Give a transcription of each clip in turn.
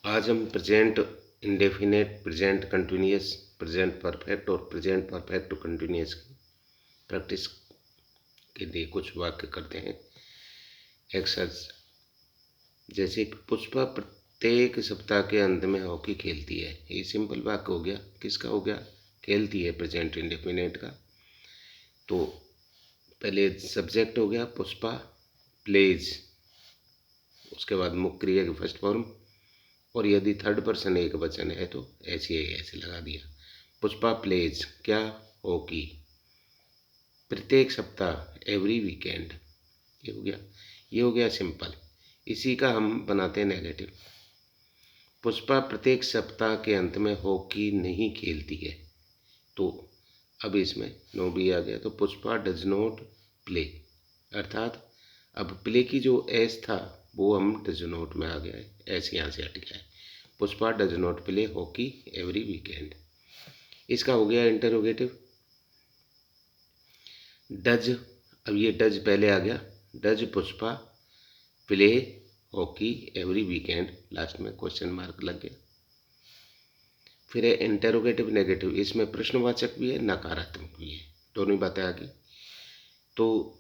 आज हम present indefinite, present continuous, present perfect और प्रेजेंट परफेक्ट कंटिन्यूअस की प्रैक्टिस के लिए कुछ वाक्य करते हैं। एक्सरसाइज जैसे कि पुष्पा प्रत्येक सप्ताह के अंत में हॉकी खेलती है। ये सिंपल वाक्य हो गया। किसका हो गया? खेलती है, प्रेजेंट इंडेफिनेट का। तो पहले सब्जेक्ट हो गया पुष्पा प्लेज, उसके बाद मुख्य क्रिया की फर्स्ट फॉर्म, और यदि थर्ड पर्सन एक वचन है तो ऐसे लगा दिया। पुष्पा प्लेज क्या? हॉकी। प्रत्येक सप्ताह एवरी वीकेंड, ये हो गया। ये हो गया सिंपल। इसी का हम बनाते हैं नेगेटिव। पुष्पा प्रत्येक सप्ताह के अंत में हॉकी नहीं खेलती है। तो अब इसमें नो भी आ गया, तो पुष्पा डज नॉट प्ले, अर्थात अब प्ले की जो एस था वो हम डज नॉट में आ गया है, ऐसे यहाँ से हट गया है। Pushpa does not play hockey every weekend. इसका हो गया इंटरोगेटिव। डज, अब ये डज पहले आ गया। Does Pushpa play hockey every weekend, last में क्वेश्चन मार्क लग गया। फिर है इंटरोगेटिव नेगेटिव, इसमें प्रश्नवाचक भी है नकारात्मक भी है, दोनों बातें आ गई। तो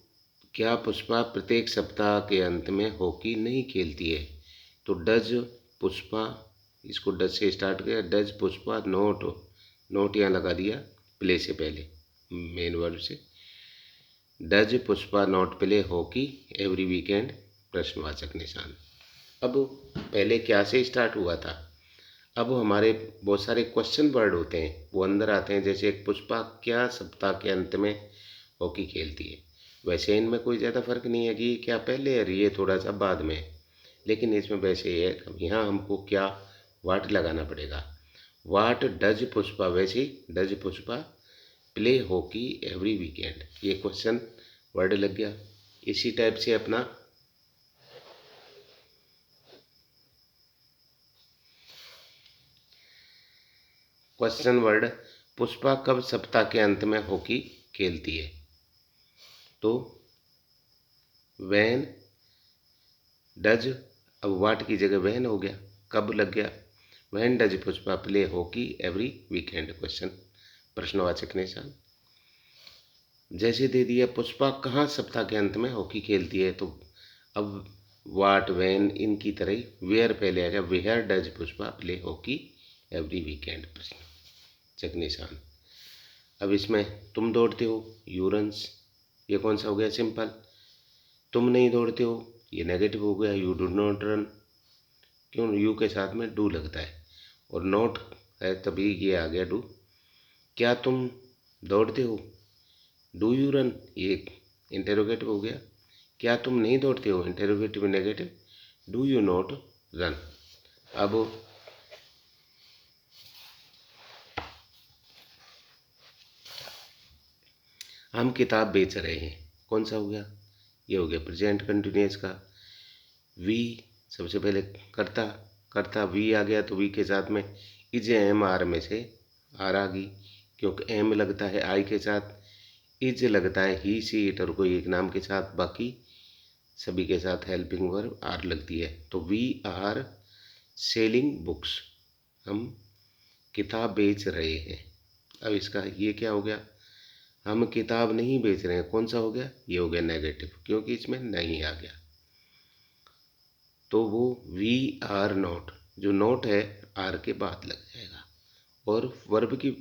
क्या पुष्पा प्रत्येक सप्ताह के अंत में हॉकी नहीं खेलती है? तो डज पुष्पा, इसको डज से स्टार्ट किया, डज पुष्पा नोट, नोट यहाँ लगा दिया प्ले से पहले, मेन वर्ब से। Does Pushpa not play hockey every weekend, प्रश्नवाचक निशान। अब पहले क्या से स्टार्ट हुआ था, अब हमारे बहुत सारे क्वेश्चन वर्ड होते हैं वो अंदर आते हैं। जैसे एक पुष्पा क्या सप्ताह के अंत में हॉकी खेलती है। वैसे इनमें कोई ज़्यादा फर्क नहीं है कि ये क्या पहले है, ये थोड़ा सा बाद में है, लेकिन इसमें वैसे ही है। यहाँ हमको क्या वाट लगाना पड़ेगा। वाट डज पुष्पा, वैसे he does Pushpa play hockey every weekend, ये क्वेश्चन वर्ड लग गया। इसी टाइप से अपना क्वेश्चन वर्ड, पुष्पा कब सप्ताह के अंत में हॉकी खेलती है? तो वैन डज, अब वाट की जगह वैन हो गया, कब लग गया। Van does Pushpa play hockey every weekend, question प्रश्नवाचक निशान। जैसे दे दिया पुष्पा कहाँ सप्ताह के अंत में हॉकी खेलती है, तो अब वाट वैन इनकी तरह ही वेयर पहले आएगा। Where does Pushpa play hockey every weekend, प्रश्नवाचक निशान। अब इसमें तुम दौड़ते हो, यू रन्स, ये कौन सा हो गया? सिंपल। तुम नहीं दौड़ते हो, ये नेगेटिव हो गया। यू डू नॉट रन, क्यों? यू के साथ में डू लगता है, और नॉट है तभी ये आ गया डू। क्या तुम दौड़ते हो? डू यू रन, ये इंटेरोगेटिव हो गया। क्या तुम नहीं दौड़ते हो? Interrogative negative. Do you not run. अब हम किताब बेच रहे हैं, कौन सा हो गया? ये हो गया प्रेजेंट कंटिन्यूअस का। वी सबसे पहले करता, करता वी आ गया, तो वी के साथ में इज एम आर में से आर आ गई, क्योंकि एम लगता है आई के साथ, इज लगता है ही सी इट और कोई एक नाम के साथ, बाकी सभी के साथ हेल्पिंग वर्ब आर लगती है। तो वी आर सेलिंग बुक्स, हम किताब बेच रहे हैं। अब इसका ये क्या हो गया? हम किताब नहीं बेच रहे हैं, कौन सा हो गया? ये हो गया नेगेटिव, क्योंकि इसमें नहीं आ गया। तो वो वी आर नॉट, जो नॉट है आर के बाद लग जाएगा, और वर्ब की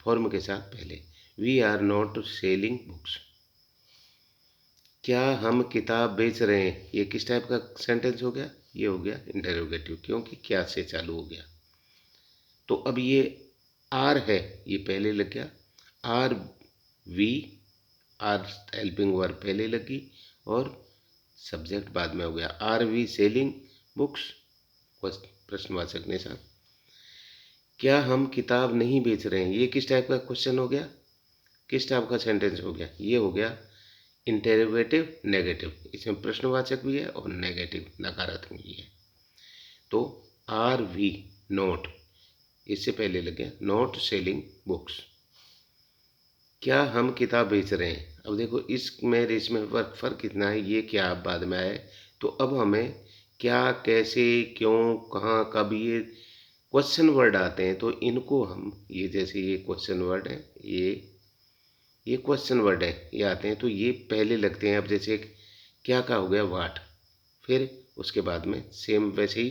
फॉर्म के साथ पहले। We are not selling books. क्या हम किताब बेच रहे हैं, ये किस टाइप का सेंटेंस हो गया? ये हो गया इंटरोगेटिव, क्योंकि क्या से चालू हो गया। तो अब ये आर है, ये पहले लग गया। Are we, are helping verb पहले लगी, और सब्जेक्ट बाद में हो गया। आर वी सेलिंग बुक्स, प्रश्नवाचक निशान। क्या हम किताब नहीं बेच रहे हैं, ये किस टाइप का क्वेश्चन हो गया, किस टाइप का सेंटेंस हो गया? ये हो गया इंटेरोगेटिव नेगेटिव, इसमें प्रश्नवाचक भी है और नेगेटिव नकारात्मक भी है। तो आर वी नोट, इससे पहले लग गया नॉट सेलिंग बुक्स। क्या हम किताब बेच रहे हैं, अब देखो इसमें फर्क कितना है, ये क्या बाद में आया है। तो अब हमें क्या, कैसे, क्यों, कहाँ, कब, ये क्वेश्चन वर्ड आते हैं तो इनको हम, ये जैसे ये क्वेश्चन वर्ड है, ये क्वेश्चन वर्ड है, ये आते हैं तो ये पहले लगते हैं। अब जैसे क्या का हो गया वाट, फिर उसके बाद में सेम वैसे ही,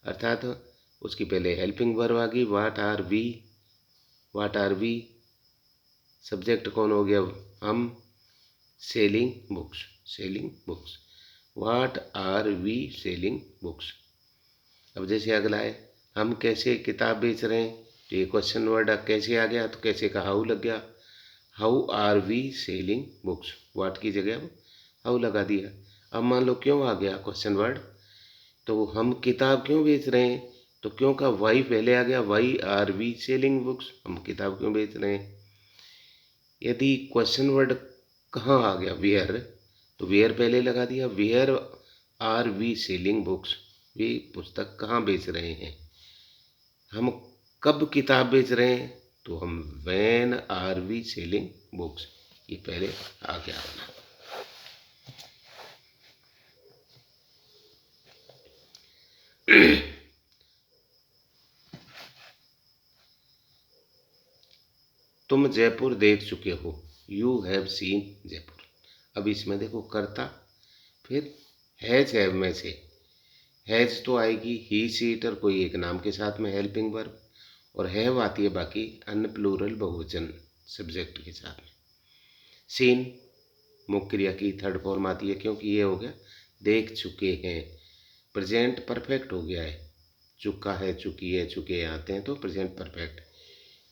अर्थात उसकी पहले हेल्पिंग वर्ब आ गई वाट आर वी, सब्जेक्ट कौन हो गया हम, selling books, what are we selling books. अब जैसे अगला है हम कैसे किताब बेच रहे हैं, तो ये क्वेश्चन वर्ड कैसे आ गया, तो कैसे का हाउ लग गया, how are we selling books, what की जगह हाउ लगा दिया। अब मान लो क्यों आ गया क्वेश्चन वर्ड, तो हम किताब क्यों बेच रहे हैं, तो क्यों का वाई पहले आ गया, why are we selling books, हम किताब क्यों बेच रहे हैं। यदि क्वेश्चन वर्ड कहाँ आ गया वेयर, तो वेयर पहले लगा दिया, where are we selling books, वे पुस्तक कहाँ बेच रहे हैं। हम कब किताब बेच रहे हैं, तो हम when are we selling books, ये पहले आ गया अपना। तुम जयपुर देख चुके हो, यू हैव सीन जयपुर। अब इसमें देखो कर्ता, फिर हैज हैव में से हैज तो आएगी ही सी इट और कोई एक नाम के साथ में हेल्पिंग वर्ब, और हैव आती है बाकी अन्य प्लूरल बहुवचन सब्जेक्ट के साथ में। सीन मुख्य क्रिया की थर्ड फॉर्म आती है, क्योंकि ये हो गया देख चुके हैं, प्रेजेंट परफेक्ट हो गया है, चुका है, चुकी है, चुके आते हैं तो present perfect.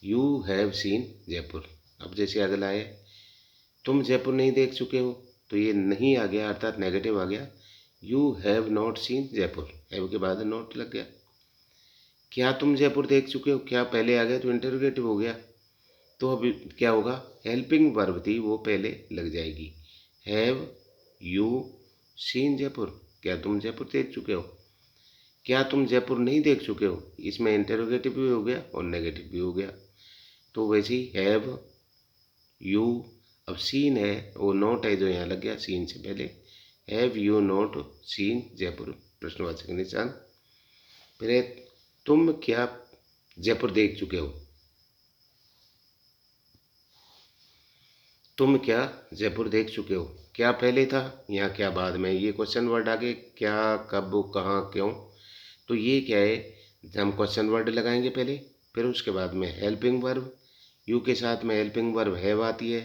You have seen Jaipur. अब जैसे अगला है तुम जयपुर नहीं देख चुके हो, तो ये नहीं आ गया अर्थात नेगेटिव आ गया, you have not seen Jaipur, have के बाद नॉट लग गया। क्या तुम जयपुर देख चुके हो, क्या पहले आ गया तो इंटरोगेटिव हो गया, तो अब क्या होगा, हेल्पिंग वर्ब थी वो पहले लग जाएगी, हैव यू सीन जयपुर, क्या तुम जयपुर देख चुके हो। क्या तुम जयपुर नहीं देख चुके हो, इसमें इंटरोगेटिव भी हो गया और नेगेटिव भी हो गया, तो वैसे ही हैव यू, अब सीन है वो नोट है जो यहाँ लग गया सीन से पहले, have you note scene Jaipur, प्रश्नवाचक निशान। फिर तुम क्या जयपुर देख चुके हो, तुम क्या जयपुर देख चुके हो, क्या पहले था यहाँ क्या बाद में, ये क्वेश्चन वर्ड आगे क्या, कब, कहाँ, क्यों, तो ये क्या है, हम क्वेश्चन वर्ड लगाएंगे पहले, फिर उसके बाद में हेल्पिंग वर्ब, यू के साथ में हेल्पिंग वर्ब हैव आती है,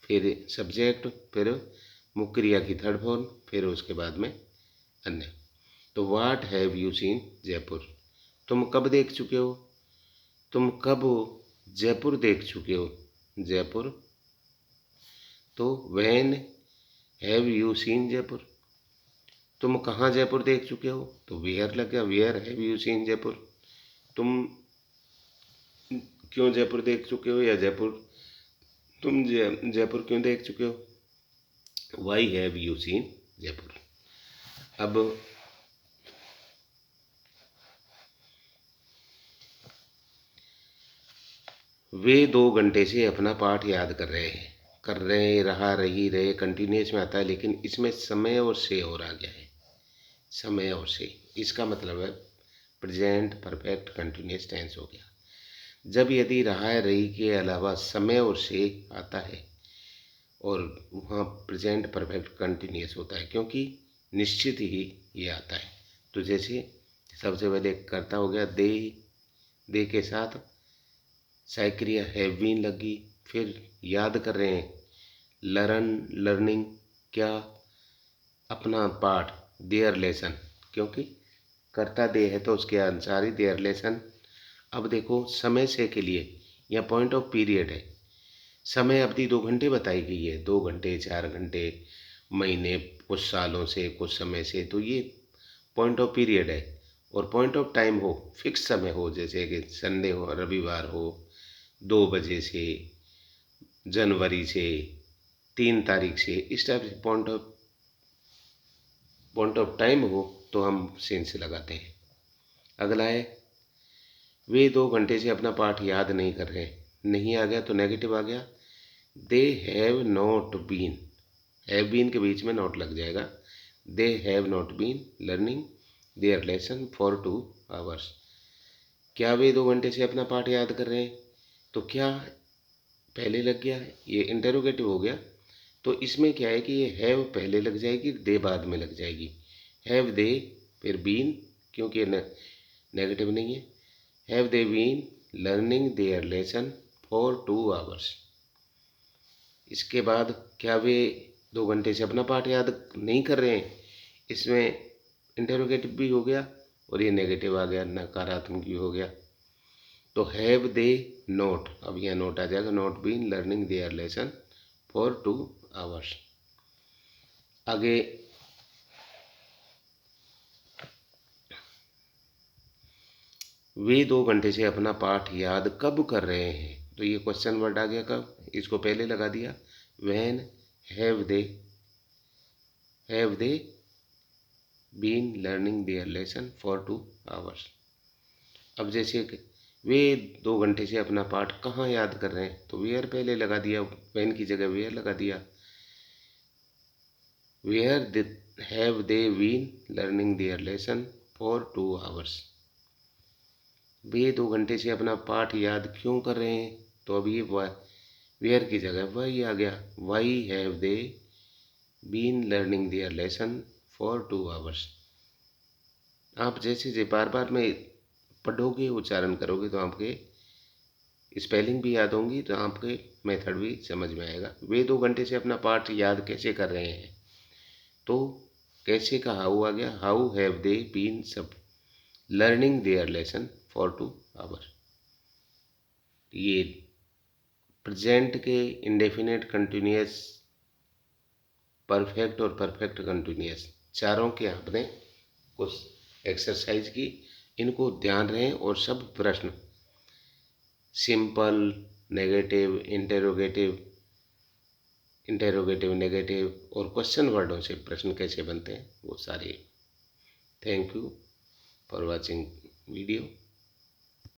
फिर सब्जेक्ट, फिर मुख्य क्रिया की थर्ड फॉर्म, फिर उसके बाद में अन्य। तो what have you seen Jaipur, तुम कब देख चुके हो, तुम कब जयपुर देख चुके हो जयपुर, तो when have you seen Jaipur. तुम कहाँ जयपुर देख चुके हो, तो वेयर लग गया, where have you seen Jaipur. तुम क्यों जयपुर देख चुके हो, या तुम जयपुर क्यों देख चुके हो, why have you seen Jaipur. अब वे 2 घंटे से अपना पाठ याद कर रहे रहा रही रहे कंटिन्यूस में आता है, लेकिन इसमें समय और से और आ गया है, समय और से, इसका मतलब है प्रेजेंट परफेक्ट कंटिन्यूस टेंस हो गया। जब यदि रहा रही के अलावा समय और से आता है और वहाँ प्रेजेंट परफेक्ट कंटिन्यूस होता है, क्योंकि निश्चित ही ये आता है। तो जैसे सबसे पहले कर्ता हो गया दे के साथ साइक्रिया हैव बीन लगी, फिर याद कर रहे हैं लर्निंग, क्या अपना पाठ, देयर लेसन, क्योंकि कर्ता दे है तो उसके अनुसार ही देयर लेसन। अब देखो समय से के लिए या पॉइंट ऑफ पीरियड है, समय अवधि 2 घंटे बताई गई है, 2 घंटे, 4 घंटे, महीने, कुछ सालों से, कुछ समय से, तो ये पॉइंट ऑफ पीरियड है। और पॉइंट ऑफ टाइम हो, फिक्स समय हो, जैसे कि संडे हो, रविवार हो, 2 बजे से, जनवरी से, 3 तारीख से, इस टाइप से पॉइंट ऑफ टाइम हो तो हम सेंस लगाते हैं। अगला है वे 2 घंटे से अपना पाठ याद नहीं कर रहे, नहीं आ गया तो नेगेटिव आ गया, they have not been, have been के बीच में नॉट लग जाएगा, they have not been learning their lesson for 2 hours. क्या वे 2 घंटे से अपना पाठ याद कर रहे हैं? तो क्या पहले लग गया, ये इंटेरोगेटिव हो गया। तो इसमें क्या है कि ये हैव पहले लग जाएगी, दे बाद में लग जाएगी। हैव दे फिर बीन, क्योंकि नेगेटिव नहीं है। Have they been learning their lesson for 2 hours. इसके बाद क्या वे 2 घंटे से अपना पाठ याद नहीं कर रहे हैं? इसमें इंटेरोगेटिव भी हो गया और ये नेगेटिव आ गया, नकारात्मक भी हो गया। तो हैव दे नोट, अब यह नोट आ जाएगा, not been learning their lesson for 2 hours. आगे वे 2 घंटे से अपना पाठ याद कब कर रहे हैं? तो ये क्वेश्चन वर्ड आ गया कब, इसको पहले लगा दिया। When have they been learning their lesson for 2 hours. अब जैसे वे 2 घंटे से अपना पाठ कहाँ याद कर रहे हैं? तो वेयर पहले लगा दिया, व्हेन की जगह वेयर लगा दिया। Where have they been learning their lesson for 2 hours. वे 2 घंटे से अपना पाठ याद क्यों कर रहे हैं? तो अभी वेयर की जगह वाई आ गया। Why have they been learning their lesson for 2 hours. आप जैसे बार बार में पढ़ोगे, उच्चारण करोगे तो आपके स्पेलिंग भी याद होंगी, तो आपके मेथड भी समझ में आएगा। वे 2 घंटे से अपना पाठ याद कैसे कर रहे हैं? तो कैसे का हाउ आ गया। हाउ हैव दे बीन सब learning their lesson for 2 hour. ये प्रेजेंट के इंडेफिनेट कंटिन्यूअस, परफेक्ट और परफेक्ट कंटिन्यूअस चारों के आपने कुछ एक्सरसाइज की, इनको ध्यान रहे और सब प्रश्न सिंपल, नेगेटिव, इंटेरोगेटिव नेगेटिव और क्वेश्चन वर्डों से प्रश्न कैसे बनते हैं वो सारे। Thank you for watching video.